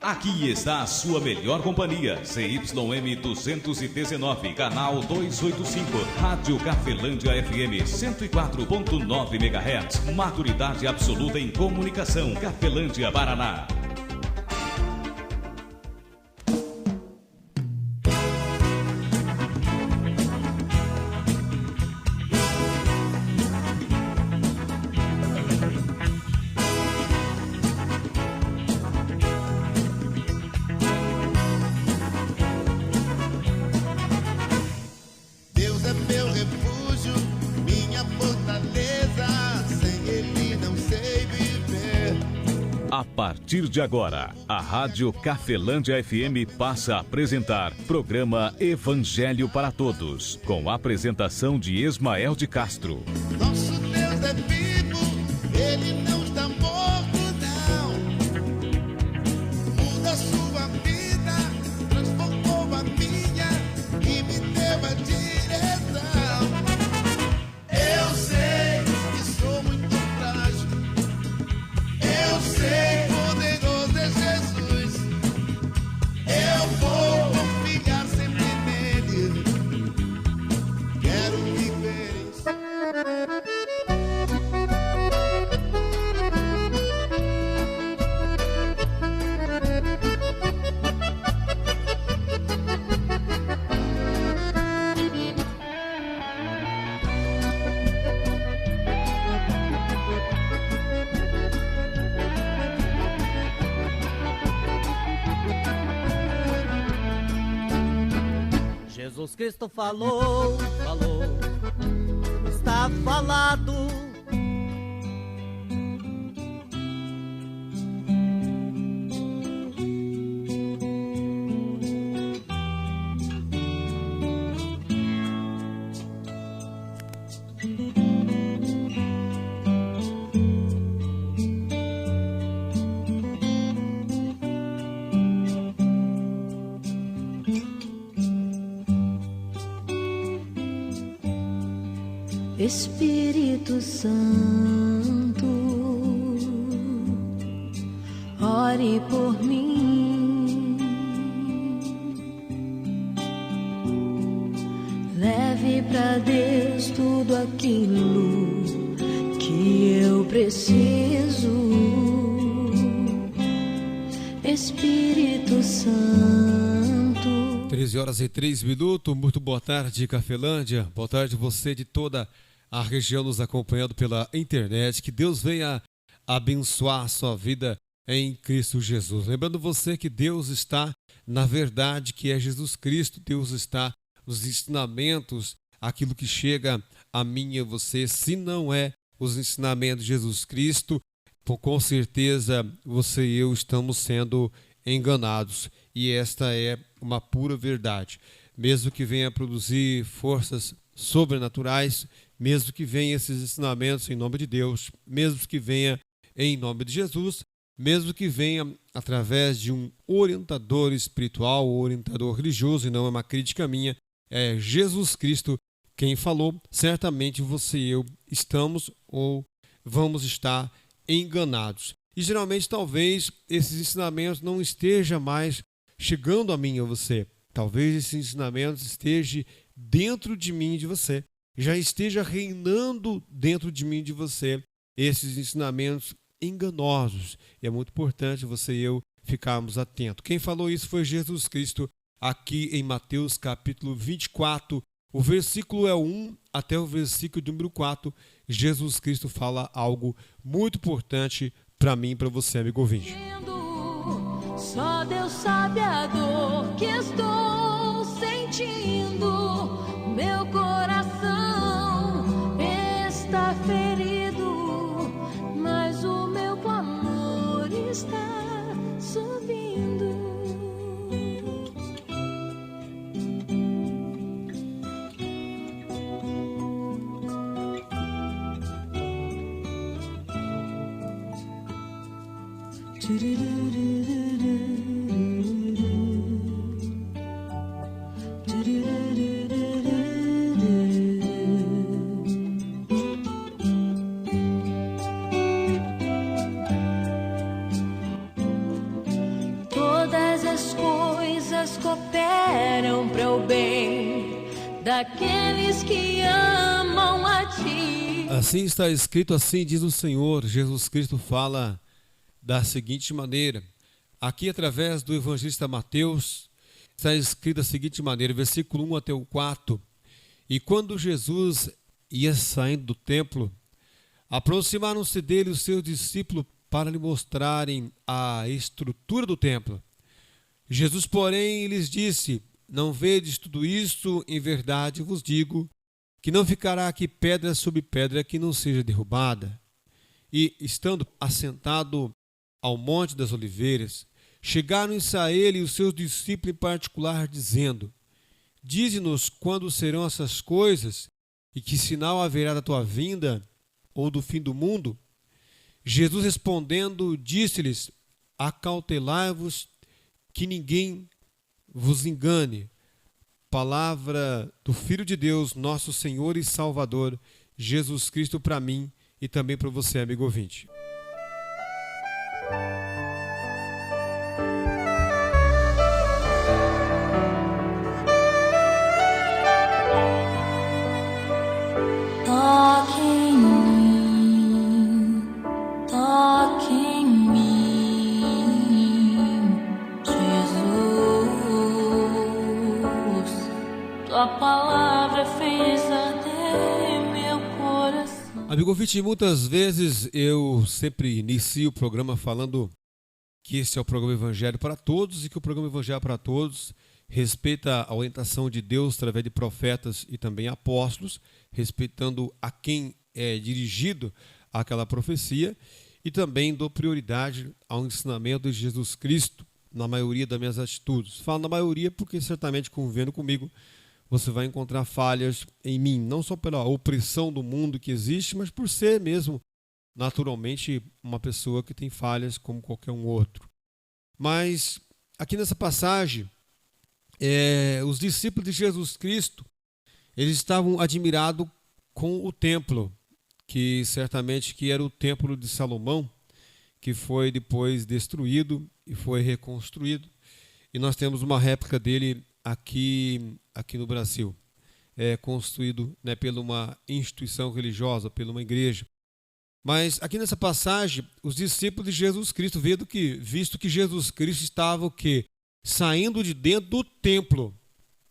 Aqui está a sua melhor companhia, CYM 219, canal 285, Rádio Cafelândia FM 104.9 MHz, maturidade absoluta em comunicação, Cafelândia, Paraná. A partir de agora, a Rádio Cafelândia FM passa a apresentar programa Evangelho para Todos, com a apresentação de Ismael de Castro. Nosso Deus é vivo, Ele não está morto, não. Muda a sua vida, transformou a minha e me deu a direção. Eu sei que sou muito frágil, eu sei. Jesus Cristo falou, está falado. Espírito Santo, ore por mim, leve pra Deus tudo aquilo que eu preciso. Espírito Santo. 13h03, muito boa tarde, Cafelândia, boa tarde você de toda a região nos acompanhando pela internet. Que Deus venha abençoar a sua vida em Cristo Jesus. Lembrando você que Deus está na verdade, que é Jesus Cristo. Deus está nos ensinamentos, aquilo que chega a mim e a você. Se não é os ensinamentos de Jesus Cristo, com certeza você e eu estamos sendo enganados. E esta é uma pura verdade. Mesmo que venha produzir forças sobrenaturais, mesmo que venha esses ensinamentos em nome de Deus, mesmo que venha em nome de Jesus, mesmo que venha através de um orientador espiritual ou orientador religioso, e não é uma crítica minha, é Jesus Cristo quem falou, certamente você e eu estamos ou vamos estar enganados. E geralmente talvez esses ensinamentos não estejam mais chegando a mim ou a você. Talvez esses ensinamentos estejam dentro de mim e de você. Já esteja reinando dentro de mim e de você esses ensinamentos enganosos. E é muito importante você e eu ficarmos atentos. Quem falou isso foi Jesus Cristo, aqui em Mateus capítulo 24. O versículo é 1 até o versículo número 4. Jesus Cristo fala algo muito importante para mim e para você, amigo ouvinte. Só Deus sabe a dor que estou sentindo. Meu coração está ferido, mas o meu clamor está subindo. coisas cooperam para o bem daqueles que amam a ti. Assim está escrito, assim diz o Senhor. Jesus Cristo fala da seguinte maneira. Aqui, através do evangelista Mateus, está escrito da seguinte maneira, versículo 1 até o 4. E quando Jesus ia saindo do templo, aproximaram-se dele os seus discípulos para lhe mostrarem a estrutura do templo. Jesus, porém, lhes disse: não vedes tudo isto? Em verdade vos digo que não ficará aqui pedra sobre pedra que não seja derrubada. E, estando assentado ao Monte das Oliveiras, chegaram-se a ele e os seus discípulos em particular, dizendo: dize-nos quando serão essas coisas, e que sinal haverá da tua vinda ou do fim do mundo? Jesus respondendo, disse-lhes: acautelai-vos que ninguém vos engane. Palavra do Filho de Deus, nosso Senhor e Salvador, Jesus Cristo, para mim e também para você, amigo ouvinte. Toque em mim, Jesus. Tua palavra fez arder meu coração. Amigo ouvinte, muitas vezes eu sempre inicio o programa falando que esse é o programa Evangelho para Todos e que o programa Evangelho para Todos respeita a orientação de Deus através de profetas e também apóstolos, respeitando a quem é dirigido aquela profecia, e também dou prioridade ao ensinamento de Jesus Cristo na maioria das minhas atitudes. Falo na maioria porque certamente, convivendo comigo, você vai encontrar falhas em mim, não só pela opressão do mundo que existe, mas por ser mesmo naturalmente uma pessoa que tem falhas como qualquer um outro. Mas aqui nessa passagem, os discípulos de Jesus Cristo, eles estavam admirados com o templo, que certamente que era o templo de Salomão, que foi depois destruído e foi reconstruído. E nós temos uma réplica dele aqui no Brasil, construído, né, por uma instituição religiosa, por uma igreja. Mas aqui nessa passagem, os discípulos de Jesus Cristo, visto que Jesus Cristo estava o quê? Saindo de dentro do templo,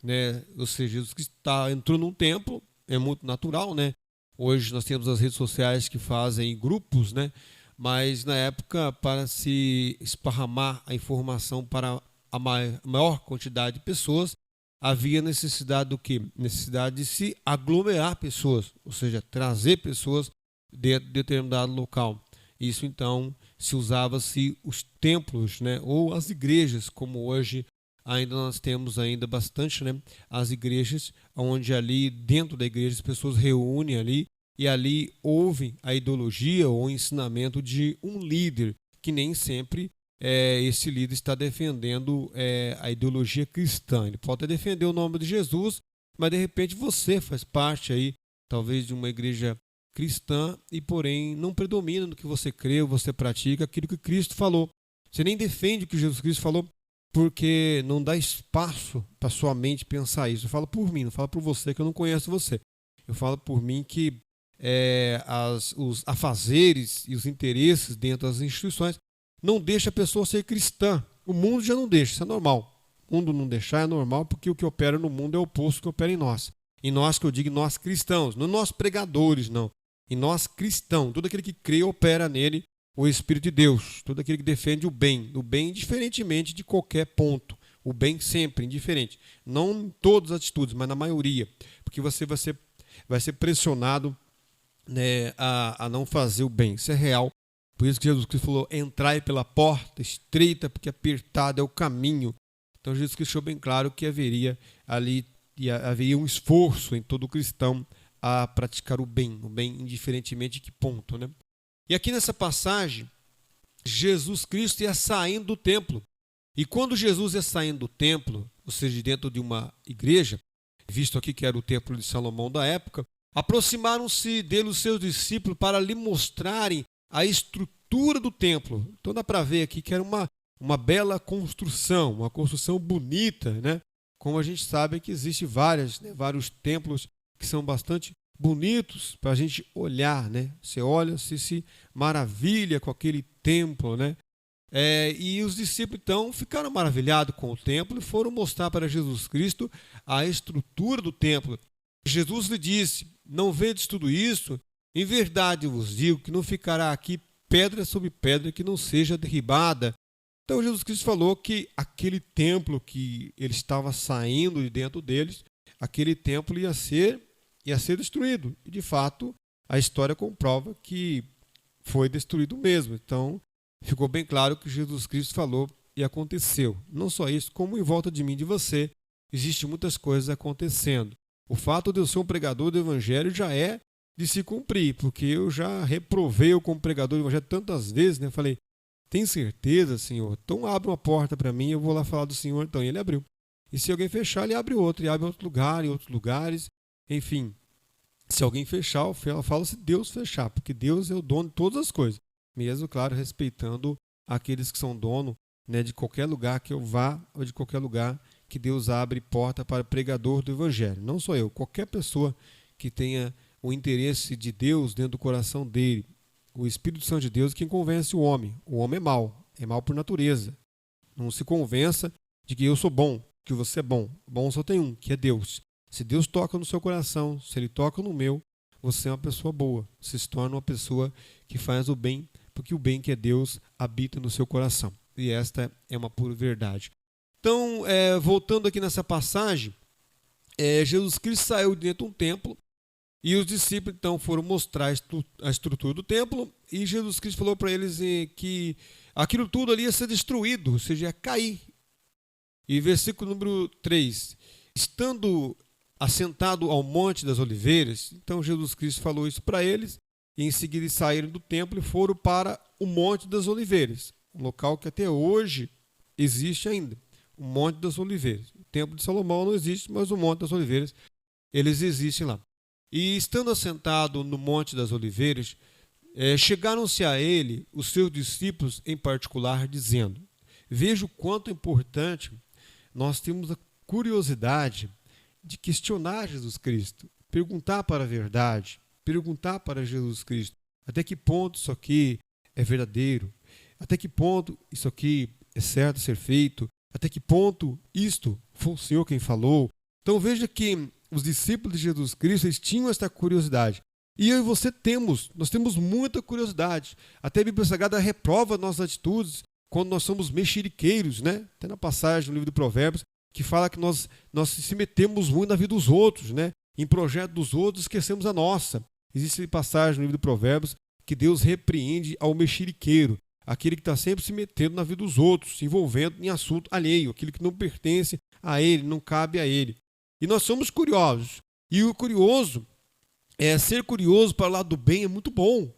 né? Ou seja, Jesus Cristo entrou num templo, é muito natural, né? Hoje nós temos as redes sociais que fazem grupos, né? Mas na época, para se esparramar a informação para a maior quantidade de pessoas, havia necessidade do quê? Necessidade de se aglomerar pessoas, ou seja, trazer pessoas dentro de determinado local. Isso então se usava-se os templos, né? Ou as igrejas, como hoje ainda nós temos ainda bastante, né? As igrejas, onde ali dentro da igreja as pessoas reúnem ali e ali ouvem a ideologia ou o ensinamento de um líder, que nem sempre esse líder está defendendo a ideologia cristã. Ele pode defender o nome de Jesus, mas de repente você faz parte aí, talvez, de uma igreja cristã e porém não predomina no que você crê ou você pratica aquilo que Cristo falou. Você nem defende o que Jesus Cristo falou porque não dá espaço para sua mente pensar isso. Eu falo por mim, não falo por você, que eu não conheço você. Eu falo por mim que os afazeres e os interesses dentro das instituições não deixam a pessoa ser cristã. O mundo já não deixa, isso é normal. O mundo não deixar é normal porque o que opera no mundo é o oposto do que opera em nós. Em nós, que eu digo, nós cristãos, não nós pregadores, não. Em nós cristãos, todo aquele que crê opera nele o Espírito de Deus, todo aquele que defende o bem indiferentemente de qualquer ponto, o bem sempre, indiferente, não em todas as atitudes, mas na maioria, porque você vai ser pressionado, né, a não fazer o bem, isso é real. Por isso que Jesus Cristo falou: entrai pela porta estreita, porque apertado é o caminho. Então Jesus Cristo deixou bem claro que haveria um esforço em todo cristão a praticar o bem indiferentemente de que ponto, né? E aqui nessa passagem, Jesus Cristo ia saindo do templo. E quando Jesus ia saindo do templo, ou seja, dentro de uma igreja, visto aqui que era o templo de Salomão da época, aproximaram-se dele os seus discípulos para lhe mostrarem a estrutura do templo. Então dá para ver aqui que era uma uma bela construção, uma construção bonita, né? Como a gente sabe que existe vários templos que são bastante bonitos para a gente olhar, né? Você olha, você se maravilha com aquele templo, né? E os discípulos então ficaram maravilhados com o templo e foram mostrar para Jesus Cristo a estrutura do templo. Jesus lhe disse: não vedes tudo isso? Em verdade vos digo que não ficará aqui pedra sobre pedra que não seja derribada. Então Jesus Cristo falou que aquele templo que ele estava saindo de dentro deles, aquele templo ia ser destruído. E de fato a história comprova que foi destruído mesmo. Então ficou bem claro que Jesus Cristo falou e aconteceu. Não só isso, como em volta de mim e de você, existem muitas coisas acontecendo. O fato de eu ser um pregador do Evangelho já é de se cumprir, porque eu já reprovei eu como pregador do Evangelho tantas vezes, né? Falei: tem certeza, Senhor? Então abre uma porta para mim, eu vou lá falar do Senhor. Então ele abriu. E se alguém fechar, ele abre outro, e abre outro lugar, em outros lugares. Enfim, se alguém fechar, eu falo se Deus fechar, porque Deus é o dono de todas as coisas. Mesmo, claro, respeitando aqueles que são dono, né, de qualquer lugar que eu vá, ou de qualquer lugar que Deus abre porta para pregador do Evangelho. Não sou eu, qualquer pessoa que tenha o interesse de Deus dentro do coração dele. O Espírito Santo de Deus é quem convence o homem. O homem é mau por natureza. Não se convença de que eu sou bom, que você é bom. Bom só tem um, que é Deus. Se Deus toca no seu coração, se Ele toca no meu, você é uma pessoa boa. Você se torna uma pessoa que faz o bem, porque o bem que é Deus habita no seu coração. E esta é uma pura verdade. Então, voltando aqui nessa passagem, Jesus Cristo saiu de dentro de um templo e os discípulos então foram mostrar a estrutura do templo e Jesus Cristo falou para eles que aquilo tudo ali ia ser destruído, ou seja, ia cair. E versículo número 3, estando assentado ao Monte das Oliveiras, então Jesus Cristo falou isso para eles e em seguida saíram do templo e foram para o Monte das Oliveiras, um local que até hoje existe ainda. O Monte das Oliveiras. O Templo de Salomão não existe, mas o Monte das Oliveiras, eles existem lá. E estando assentado no Monte das Oliveiras, chegaram-se a ele os seus discípulos em particular, dizendo: veja o quanto é importante nós temos a curiosidade de questionar Jesus Cristo, perguntar para a verdade, perguntar para Jesus Cristo até que ponto isso aqui é verdadeiro, até que ponto isso aqui é certo ser feito, até que ponto isto foi o Senhor quem falou. Então veja que os discípulos de Jesus Cristo, eles tinham esta curiosidade. E eu e você nós temos muita curiosidade. Até a Bíblia Sagrada reprova nossas atitudes quando nós somos mexeriqueiros, né? Tem na passagem no livro de Provérbios que fala que nós se metemos muito na vida dos outros, né? Em projeto dos outros, esquecemos a nossa. Existe passagem no livro de Provérbios que Deus repreende ao mexeriqueiro, aquele que está sempre se metendo na vida dos outros, se envolvendo em assunto alheio, aquele que não pertence a ele, não cabe a ele. E nós somos curiosos. E o curioso, ser curioso para o lado do bem é muito bom.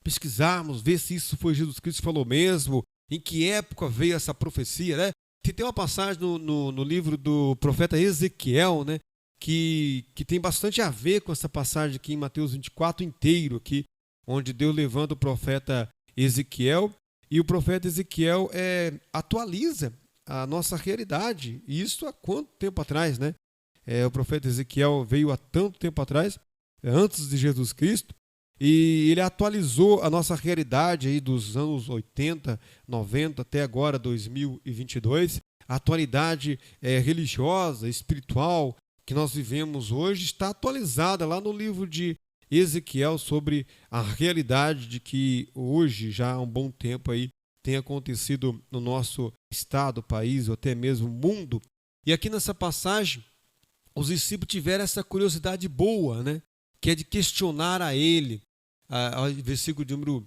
Pesquisarmos, ver se isso foi Jesus Cristo que falou mesmo, em que época veio essa profecia, né? Tem uma passagem no livro do profeta Ezequiel, né? Que tem bastante a ver com essa passagem aqui em Mateus 24 inteiro, aqui, onde Deus levanta o profeta Ezequiel. E o profeta Ezequiel atualiza a nossa realidade. E isso há quanto tempo atrás, né? O profeta Ezequiel veio há tanto tempo atrás, antes de Jesus Cristo, e ele atualizou a nossa realidade aí dos anos 80, 90 até agora 2022. A atualidade religiosa, espiritual que nós vivemos hoje está atualizada lá no livro de Ezequiel sobre a realidade de que hoje, já há um bom tempo aí, tem acontecido no nosso estado, país ou até mesmo mundo. E aqui nessa passagem, os discípulos tiveram essa curiosidade boa, né? Que é de questionar a ele. Versículo de número,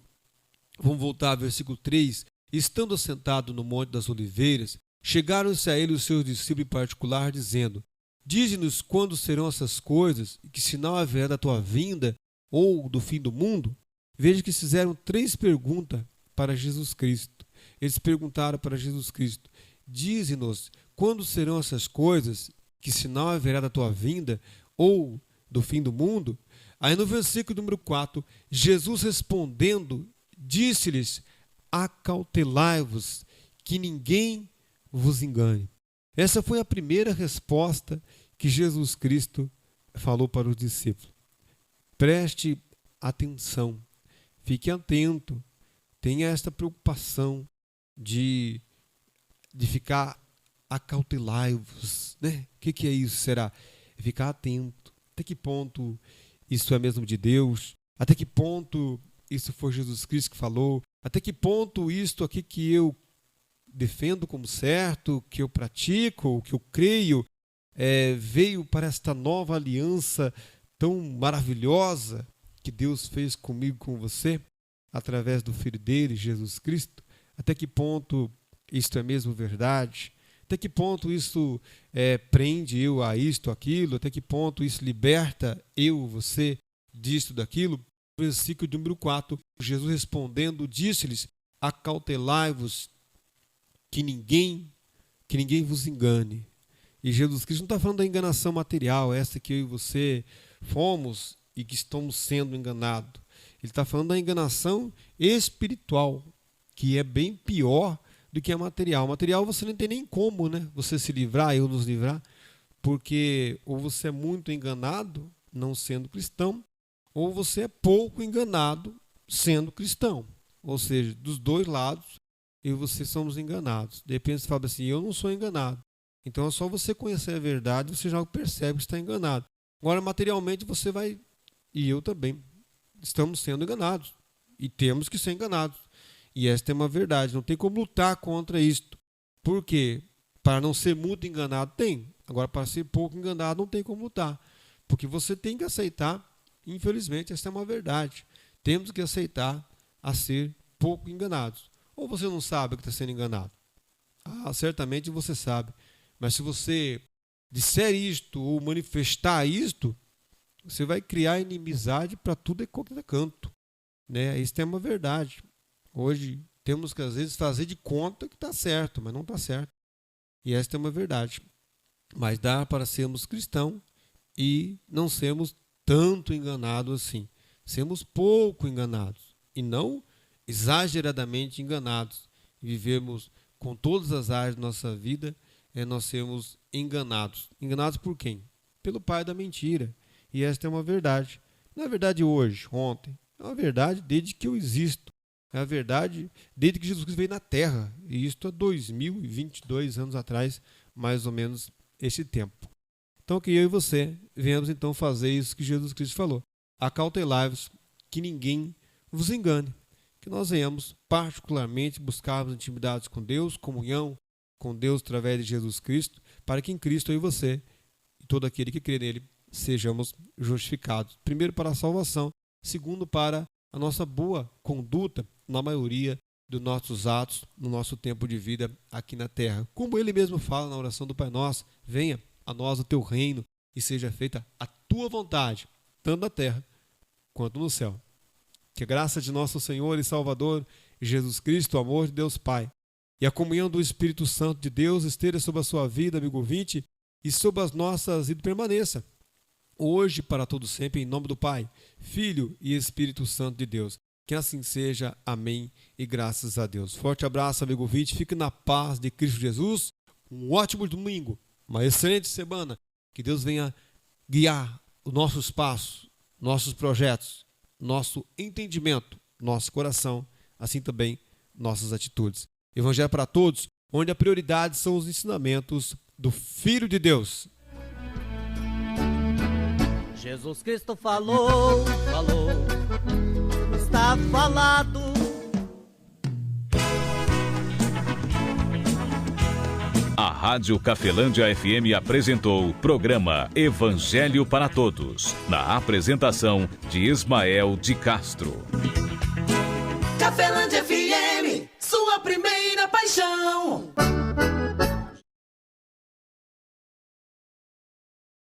vamos voltar ao versículo 3. Estando assentado no Monte das Oliveiras, chegaram-se a ele os seus discípulos em particular, dizendo: dize-nos quando serão essas coisas, e que sinal haverá da tua vinda ou do fim do mundo? Veja que fizeram 3 perguntas para Jesus Cristo. Eles perguntaram para Jesus Cristo: dize-nos quando serão essas coisas, que sinal haverá da tua vinda ou do fim do mundo? Aí no versículo número 4, Jesus respondendo, disse-lhes: acautelai-vos, que ninguém vos engane. Essa foi a primeira resposta que Jesus Cristo falou para os discípulos. Preste atenção, fique atento, tenha esta preocupação de ficar acautelai-vos, né? O que é isso? Será? É ficar atento. Até que ponto isso é mesmo de Deus? Até que ponto isso foi Jesus Cristo que falou? Até que ponto isto aqui que eu defendo como certo, que eu pratico, que eu creio, veio para esta nova aliança tão maravilhosa que Deus fez comigo, com você, através do Filho dele, Jesus Cristo? Até que ponto isto é mesmo verdade? Até que ponto isso prende eu a isto, aquilo? Até que ponto isso liberta eu, você, disto, daquilo? Versículo número 4, Jesus respondendo, disse-lhes, acautelai-vos que ninguém vos engane. E Jesus Cristo não está falando da enganação material, essa que eu e você fomos e que estamos sendo enganados. Ele está falando da enganação espiritual, que é bem pior do que a material. Material você não tem nem como, né? Você se livrar, eu nos livrar, porque ou você é muito enganado não sendo cristão, ou você é pouco enganado sendo cristão. Ou seja, dos dois lados, eu e você somos enganados. De repente você fala assim, eu não sou enganado. Então é só você conhecer a verdade, você já percebe que está enganado. Agora, materialmente, você vai, e eu também, estamos sendo enganados. E temos que ser enganados. E esta é uma verdade, não tem como lutar contra isto. Por quê? Para não ser muito enganado, tem. Agora, para ser pouco enganado, não tem como lutar. Porque você tem que aceitar, infelizmente, esta é uma verdade. Temos que aceitar a ser pouco enganados. Ou você não sabe que está sendo enganado? Certamente você sabe. Mas se você disser isto ou manifestar isto, você vai criar inimizade para tudo e qualquer canto. Né? Isso é uma verdade. Hoje temos que, às vezes, fazer de conta que está certo, mas não está certo. E esta é uma verdade. Mas dá para sermos cristãos e não sermos tanto enganados assim. Sermos pouco enganados e não exageradamente enganados. Vivemos com todas as áreas da nossa vida, nós sermos enganados. Enganados por quem? Pelo pai da mentira. E esta é uma verdade. Não é verdade hoje, ontem. É uma verdade desde que eu existo. É a verdade desde que Jesus Cristo veio na Terra. E isto há 2022 anos atrás, mais ou menos esse tempo. Então que eu e você venhamos então fazer isso que Jesus Cristo falou. Acautelai-vos que ninguém vos engane. Que nós venhamos particularmente buscarmos intimidade com Deus, comunhão com Deus através de Jesus Cristo, para que em Cristo eu e você, e todo aquele que crê nele, sejamos justificados. Primeiro para a salvação, segundo para a nossa boa conduta na maioria dos nossos atos, no nosso tempo de vida aqui na terra. Como ele mesmo fala na oração do Pai Nosso, venha a nós o teu reino e seja feita a tua vontade, tanto na terra quanto no céu. Que a graça de nosso Senhor e Salvador Jesus Cristo, o amor de Deus Pai e a comunhão do Espírito Santo de Deus esteja sobre a sua vida, amigo ouvinte, e sobre as nossas vidas permaneça. Hoje, para todo sempre, em nome do Pai, Filho e Espírito Santo de Deus. Que assim seja. Amém e graças a Deus. Forte abraço, amigo ouvinte. Fique na paz de Cristo Jesus. Um ótimo domingo, uma excelente semana. Que Deus venha guiar os nossos passos, nossos projetos, nosso entendimento, nosso coração, assim também nossas atitudes. Evangelho para todos, onde a prioridade são os ensinamentos do Filho de Deus. Jesus Cristo falou, está falado. A Rádio Cafelândia FM apresentou o programa Evangelho para Todos, na apresentação de Ismael de Castro. Cafelândia FM, sua primeira paixão.